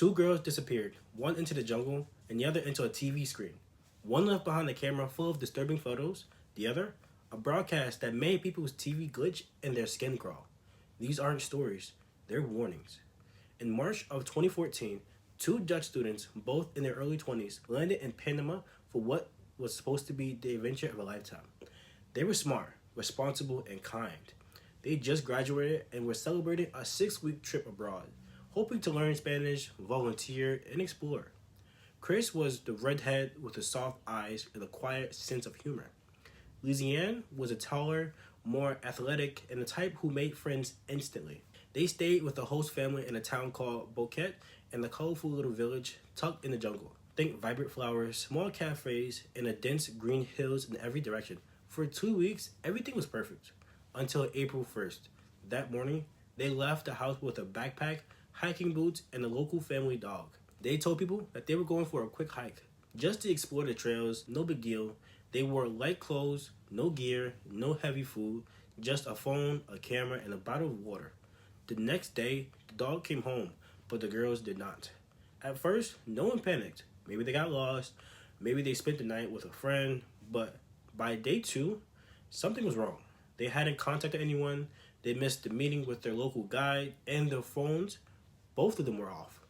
Two girls disappeared, one into the jungle and the other into a TV screen. One left behind a camera full of disturbing photos, the other, a broadcast that made people's TV glitch and their skin crawl. These aren't stories, they're warnings. In March of 2014, two Dutch students, both in their early 20s, landed in Panama for what was supposed to be the adventure of a lifetime. They were smart, responsible, and kind. They just graduated and were celebrating a 6-week trip abroad, hoping to learn Spanish, volunteer, and explore. Chris was the redhead with the soft eyes and a quiet sense of humor. Lisanne was a taller, more athletic, and the type who made friends instantly. They stayed with the host family in a town called Bouquet and the colorful little village tucked in the jungle. Think vibrant flowers, small cafes, and a dense green hills in every direction. For 2 weeks, everything was perfect. Until April 1st. That morning, they left the house with a backpack, hiking boots, and a local family dog. They told people that they were going for a quick hike, just to explore the trails, no big deal. They wore light clothes, no gear, no heavy food, just a phone, a camera, and a bottle of water. The next day, the dog came home, but the girls did not. At first, no one panicked. Maybe they got lost, maybe they spent the night with a friend, but by day 2, something was wrong. They hadn't contacted anyone, they missed the meeting with their local guide, and their phones, both of them were off.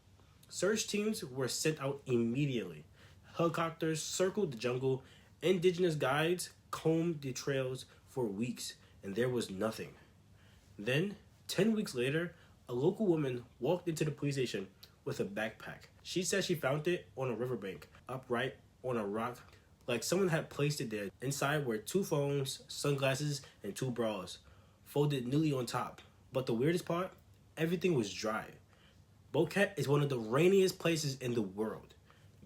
Search teams were sent out immediately. Helicopters circled the jungle, indigenous guides combed the trails for weeks, and there was nothing. Then, 10 weeks later, a local woman walked into the police station with a backpack. She said she found it on a riverbank, upright on a rock, like someone had placed it there. Inside were 2 phones, sunglasses, and 2 bras, folded neatly on top. But the weirdest part, everything was dry. Bouquet is one of the rainiest places in the world.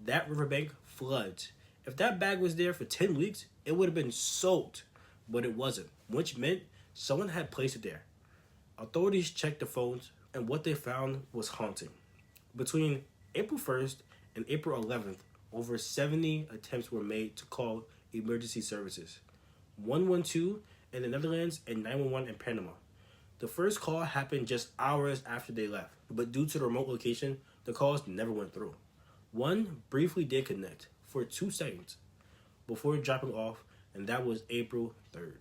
That riverbank floods. If that bag was there for 10 weeks, it would have been soaked, but it wasn't, which meant someone had placed it there. Authorities checked the phones, and what they found was haunting. Between April 1st and April 11th, over 70 attempts were made to call emergency services. 112 in the Netherlands and 911 in Panama. The first call happened just hours after they left, but due to the remote location, the calls never went through. One briefly did connect for 2 seconds before dropping off, and that was April 3rd.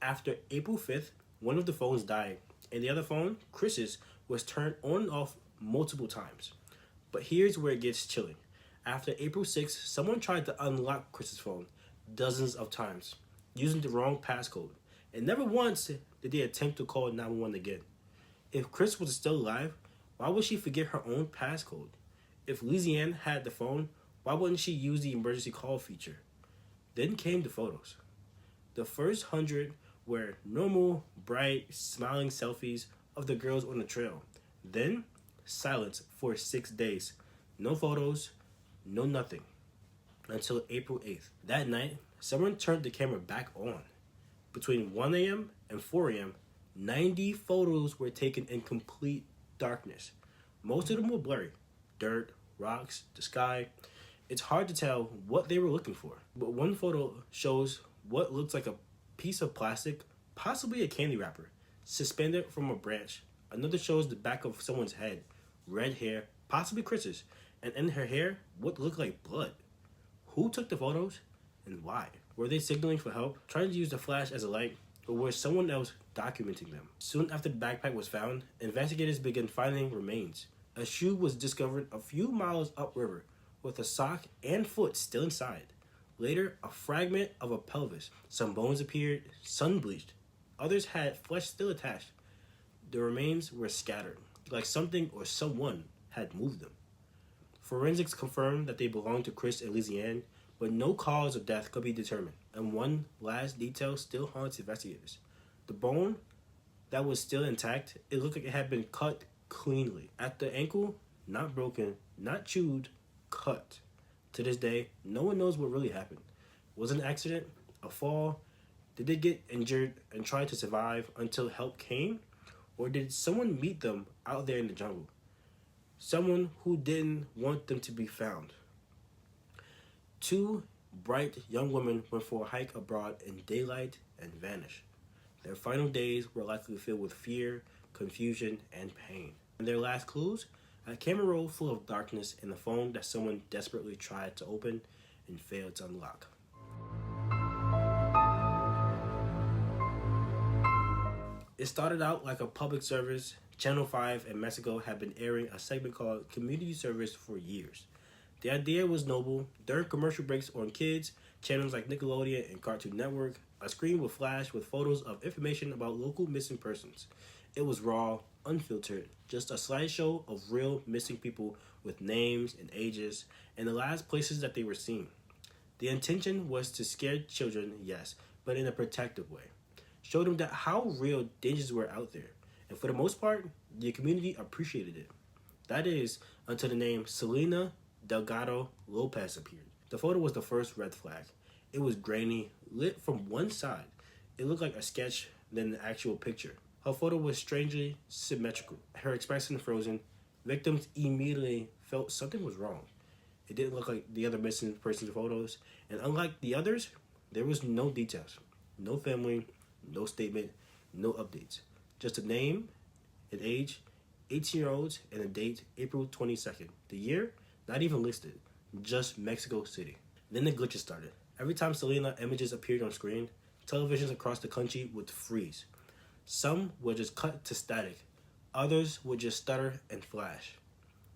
After April 5th, one of the phones died, and the other phone, Chris's, was turned on and off multiple times. But here's where it gets chilling. After April 6th, someone tried to unlock Chris's phone dozens of times using the wrong passcode, and never once did they attempt to call 911 again. If Chris was still alive, why would she forget her own passcode? If Lisanne had the phone, why wouldn't she use the emergency call feature? Then came the photos. The first 100 were normal, bright, smiling selfies of the girls on the trail. Then, silence for 6 days. No photos, no nothing. Until April 8th. That night, someone turned the camera back on. Between 1 a.m. and 4 a.m., 90 photos were taken in complete darkness. Most of them were blurry. Dirt, rocks, the sky. It's hard to tell what they were looking for. But one photo shows what looks like a piece of plastic, possibly a candy wrapper, suspended from a branch. Another shows the back of someone's head, red hair, possibly Chris's, and in her hair, what looked like blood. Who took the photos and why? Were they signaling for help, trying to use the flash as a light, or was someone else documenting them? Soon after the backpack was found, investigators began finding remains. A shoe was discovered a few miles upriver, with a sock and foot still inside. Later, a fragment of a pelvis. Some bones appeared, sun bleached. Others had flesh still attached. The remains were scattered, like something or someone had moved them. Forensics confirmed that they belonged to Chris and Lisanne, but no cause of death could be determined. And one last detail still haunts investigators. The bone that was still intact, it looked like it had been cut cleanly. At the ankle, not broken, not chewed, cut. To this day, no one knows what really happened. Was it an accident? A fall? Did they get injured and try to survive until help came? Or did someone meet them out there in the jungle? Someone who didn't want them to be found. 2 bright young women went for a hike abroad in daylight and vanished. Their final days were likely filled with fear, confusion, and pain. And their last clues? A camera roll full of darkness and a phone that someone desperately tried to open and failed to unlock. It started out like a public service. Channel 5 in Mexico had been airing a segment called Community Service for years. The idea was noble. During commercial breaks on kids, channels like Nickelodeon and Cartoon Network, a screen would flash with photos of information about local missing persons. It was raw, unfiltered, just a slideshow of real missing people with names and ages and the last places that they were seen. The intention was to scare children, yes, but in a protective way. Show them that how real dangers were out there. And for the most part, the community appreciated it. That is, until the name Selena Delgado Lopez appeared. The photo was the first red flag. It was grainy, lit from one side. It looked like a sketch than an actual picture. Her photo was strangely symmetrical. Her expression frozen. Victims immediately felt something was wrong. It didn't look like the other missing person's photos. And unlike the others, there was no details. No family, no statement, no updates. Just a name, an age, 18-year-olds, and a date, April 22nd. The year, not even listed, just Mexico City. Then the glitches started. Every time Selena images appeared on screen, televisions across the country would freeze. Some would just cut to static. Others would just stutter and flash.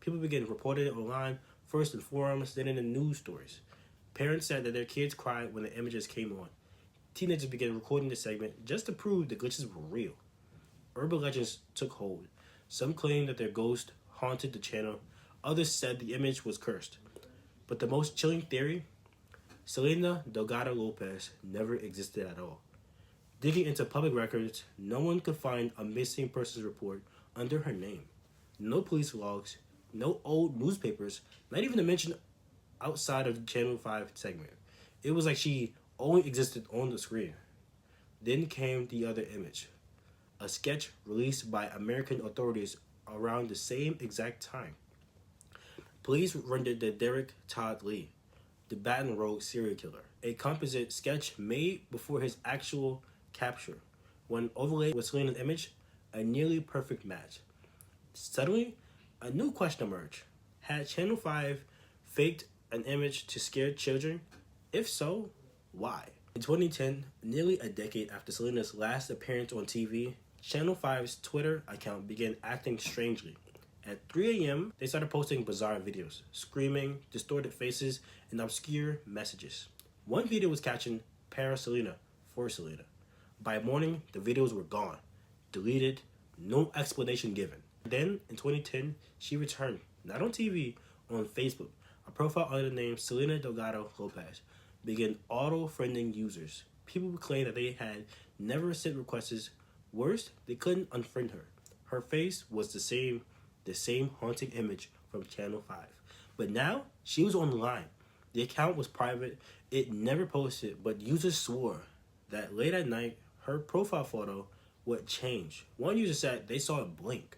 People began reporting it online, first in forums, then in the news stories. Parents said that their kids cried when the images came on. Teenagers began recording the segment just to prove the glitches were real. Urban legends took hold. Some claimed that their ghost haunted the channel. Others said the image was cursed. But the most chilling theory, Selena Delgado Lopez never existed at all. Digging into public records, no one could find a missing persons report under her name. No police logs, no old newspapers, not even a mention outside of the Channel 5 segment. It was like she only existed on the screen. Then came the other image, a sketch released by American authorities around the same exact time. Police rendered the Derek Todd Lee, the Baton Rouge serial killer, a composite sketch made before his actual capture. When overlaid with Selena's image, a nearly perfect match. Suddenly, a new question emerged. Had Channel 5 faked an image to scare children? If so, why? In 2010, nearly a decade after Selena's last appearance on TV, Channel 5's Twitter account began acting strangely. At 3 a.m., they started posting bizarre videos, screaming, distorted faces, and obscure messages. One video was captioned, "Para Selena, for Selena." By morning, the videos were gone, deleted, no explanation given. Then, in 2010, she returned, not on TV, on Facebook. A profile under the name Selena Delgado Lopez began auto-friending users. People would claim that they had never sent requests. Worse, they couldn't unfriend her. Her face was the same haunting image from Channel 5. But now, she was online. The account was private. It never posted, but users swore that late at night, her profile photo would change. One user said they saw it blink.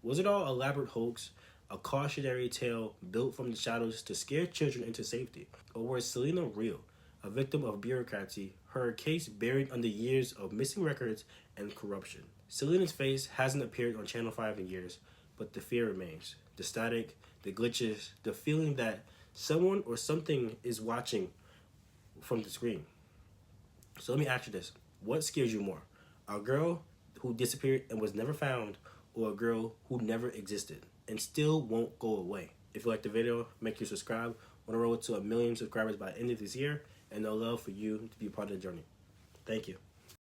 Was it all elaborate hoax, a cautionary tale built from the shadows to scare children into safety? Or was Selena real, a victim of bureaucracy, her case buried under years of missing records and corruption? Selena's face hasn't appeared on Channel 5 in years, but the fear remains. The static, the glitches, the feeling that someone or something is watching from the screen. So let me ask you this. What scares you more? A girl who disappeared and was never found, or a girl who never existed and still won't go away? If you like the video, make sure you subscribe. On the road to 1 million subscribers by the end of this year, and I'd love for you to be a part of the journey. Thank you.